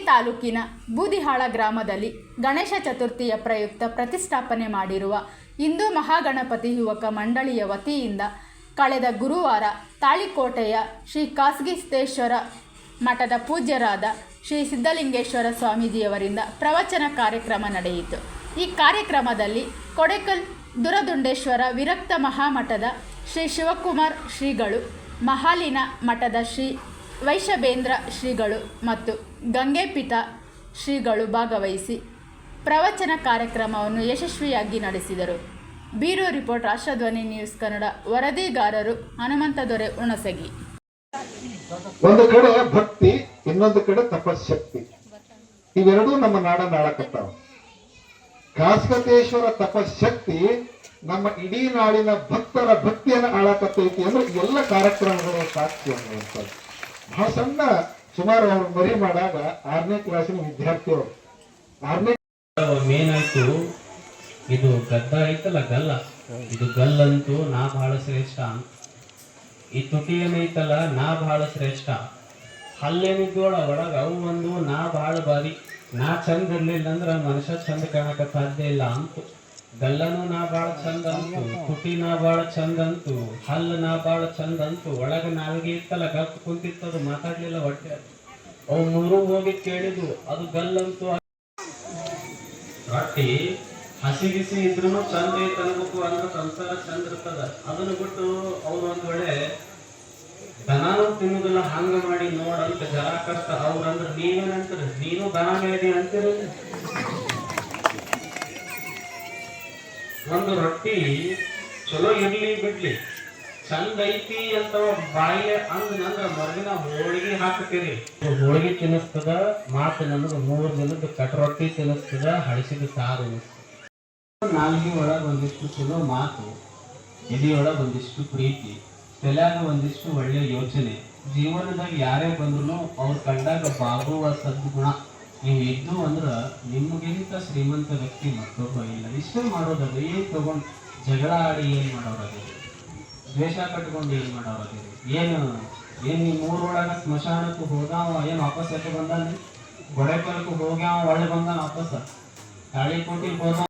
ತಾಲೂಕಿನ ಬೂದಿಹಾಳ ಗ್ರಾಮದಲ್ಲಿ ಗಣೇಶ ಚತುರ್ಥಿಯ ಪ್ರಯುಕ್ತ ಪ್ರತಿಷ್ಠಾಪನೆ ಮಾಡಿರುವ ಹಿಂದೂ ಮಹಾಗಣಪತಿ ಯುವಕ ಮಂಡಳಿಯ ವತಿಯಿಂದ ಕಳೆದ ಗುರುವಾರ ತಾಳಿಕೋಟೆಯ ಶ್ರೀ ಖಾಸಗಿಸ್ತೇಶ್ವರ ಮಠದ ಪೂಜ್ಯರಾದ ಶ್ರೀ ಸಿದ್ಧಲಿಂಗೇಶ್ವರ ಸ್ವಾಮೀಜಿಯವರಿಂದ ಪ್ರವಚನ ಕಾರ್ಯಕ್ರಮ ನಡೆಯಿತು. ಈ ಕಾರ್ಯಕ್ರಮದಲ್ಲಿ ಕೊಡೆಕಲ್ ದುರದುಂಡೇಶ್ವರ ವಿರಕ್ತ ಮಹಾಮಠದ ಶ್ರೀ ಶಿವಕುಮಾರ್ ಶ್ರೀಗಳು, ಮಹಾಲಿನ ಮಠದ ಶ್ರೀ ವೈಶಬೇಂದ್ರ ಶ್ರೀಗಳು ಮತ್ತು ಗಂಗೆಪಿತ ಶ್ರೀಗಳು ಭಾಗವಹಿಸಿ ಪ್ರವಚನ ಕಾರ್ಯಕ್ರಮವನ್ನು ಯಶಸ್ವಿಯಾಗಿ ನಡೆಸಿದರು. Bureau report, ರಾಷ್ಟ್ರಧ್ವನಿ news Kannada. ವರದಿಗಾರರು Hanumantha ದೊರೆ ಹುಣಸಗಿ. ಒಂದು ಕಡೆ ಭಕ್ತಿ, ಇನ್ನೊಂದು ಕಡೆ ತಪಶಕ್ತಿ. ಇವೆರಡೂ ನಮ್ಮ ನಾಡನ್ನ ಆಳಕತ್ತಾವ. ಖಾಸಗತೇಶ್ವರ ತಪಶಕ್ತಿ ನಮ್ಮ ಇಡೀ ನಾಡಿನ ಭಕ್ತರ ಭಕ್ತಿಯನ್ನು ಆಳಕತ್ತೈತಿ ಅಂದ್ರೆ ಎಲ್ಲ ಕಾರ್ಯಕ್ರಮಗಳು ಸಾಕ್ಷಿ ಅನ್ನುವಂಥದ್ದು. ಬಹಳ ಸಣ್ಣ, ಸುಮಾರು ಅವ್ರು ಮರಿ ಮಾಡಾಗ 6ನೇ ಕ್ಲಾಸಿನ ವಿದ್ಯಾರ್ಥಿಯವರು ಮೇನ್ ಆಯ್ತು. ಇದು ಗದ್ದ ಐತಲ್ಲ, ಗಲ್ಲ, ಇದು ಗಲ್ಲಂತೂ ನಾ ಬಹಳ ಶ್ರೇಷ್ಠ ಅಂತ. ಈ ತುಟಿ ಏನೈತಲ್ಲ, ನಾ ಬಹಳ ಶ್ರೇಷ್ಠ. ಹಲ್ಲೇನಿದ್ದೋಳ ಒಳಗ ಅವು ಒಂದು ನಾ ಬಹಳ ಬಾರಿ. ನಾ ಚಂದ ಇರ್ಲಿಲ್ಲ ಅಂದ್ರ ಮನುಷ್ಯ ಚಂದ ಕಾಣಕ ಸಾಧ್ಯ ಇಲ್ಲ ಅಂತ. ಗಲ್ಲನು ನಾ ಬಾಳ ಚಂದ ಅಂತು, ತುಟಿ ನಾ ಬಾಳ ಚಂದ ಅಂತು, ಹಲ್ಲು ನಾ ಬಾಳ ಚಂದ ಅಂತು. ಒಳಗ ನಾಲ್ಗೆ ಇತ್ತಲ್ಲ, ಗಪ್ ಕುಂತಿತ್ತದು, ಮಾತಾಡ್ಲಿಲ್ಲ ಹೊಟ್ಟೆ. ಅವು ಮೂರು ಹೋಗಿ ಕೇಳಿದ್ವು, ಅದು ಗಲ್ಲಂತೂ. ರೊಟ್ಟಿ ಹಸಿಗಿಸಿ ಇದ್ರೂ ಚಂದ ಐತೆ ಅನ್ಬೇಕು ಅನ್ನೋ ಸಂಸಾರ ಚಂದ ಇರ್ತದ. ಅದನ್ನು ಬಿಟ್ಟು ಅವ್ರು ಒಂದ್ ವೇಳೆ ದನಾನು ತಿನ್ನುದಿಲ್ಲ, ಹಂಗ ಮಾಡಿ ನೋಡಂತ ಜರ ಕಷ್ಟ. ಅವ್ರಂದ್ರ ನೀವೇನಂತೀರಿ? ನೀನು ದನ ಮೇದಿ ಅಂತೀರಿ. ಒಂದು ರೊಟ್ಟಿ ಚಲೋ ಇರ್ಲಿ ಬಿಡ್ಲಿ, ಚಂದ ಐತಿ ಅಂತ ಬಾಯಿ ಅಂದ್ರ ಮರ್ದಿನ ಹೋಳಿಗೆ ಹಾಕ್ತೀರಿ. ಹೋಳಿಗೆ ತಿನ್ನಿಸ್ತದ, ಮಾತು ನಮಗ 3 ದಿನದ ಕಟ್ರೊಟ್ಟಿ ತಿನ್ನಿಸ್ತದ, ಹಳಸಿದ ಸಾರು ಅನಿಸ್ತದ. ನಾಲ್ಗಿ ಒಳಗ ಒಂದಿಷ್ಟು ಚಲೋ ಮಾತು, ಎದೆಯೊಳಗ ಒಂದಿಷ್ಟು ಪ್ರೀತಿ, ತಲೆಯಾಗ ಒಂದಿಷ್ಟು ಒಳ್ಳೆ ಯೋಚನೆ. ಜೀವನದಾಗ ಯಾರೇ ಬಂದ್ರು ಅವ್ರ ಕಂಡಾಗ ಬಾಗುವ ಸದ್ಗುಣ ನೀವು ಇದ್ದು ಅಂದ್ರ ನಿಮಗಿಂತ ಶ್ರೀಮಂತ ವ್ಯಕ್ತಿ ಮತ್ತೊಬ್ಬ ಇಲ್ಲ. ಇಷ್ಟೇ ಮಾಡೋದದ. ಏನ್ ತಗೊಂಡು ಜಗಳ ಆಡಿ ಏನ್ ಮಾಡೋರಾಗಿರಿ, ದ್ವೇಷ ಕಟ್ಕೊಂಡು ಏನ್ ಮಾಡೋರಾಗಿರಿ? ಏನು ಈ ಮೂರೊಳಗ ಸ್ಮಶಾನಕ್ಕೂ ಹೋಗಾವ ಏನ್ ವಾಪಸ್ ಯಾಕೆ ಬಂದಾನೆ? ಗೊಡೆಕಲ್ಕು ಹೋಗ್ಯಾವ, ಒಳ್ಳೆ ಬಂದಾನ ವಾಪಸ್. ತಾಳಿಕೋಟಿಗೆ ಹೋದ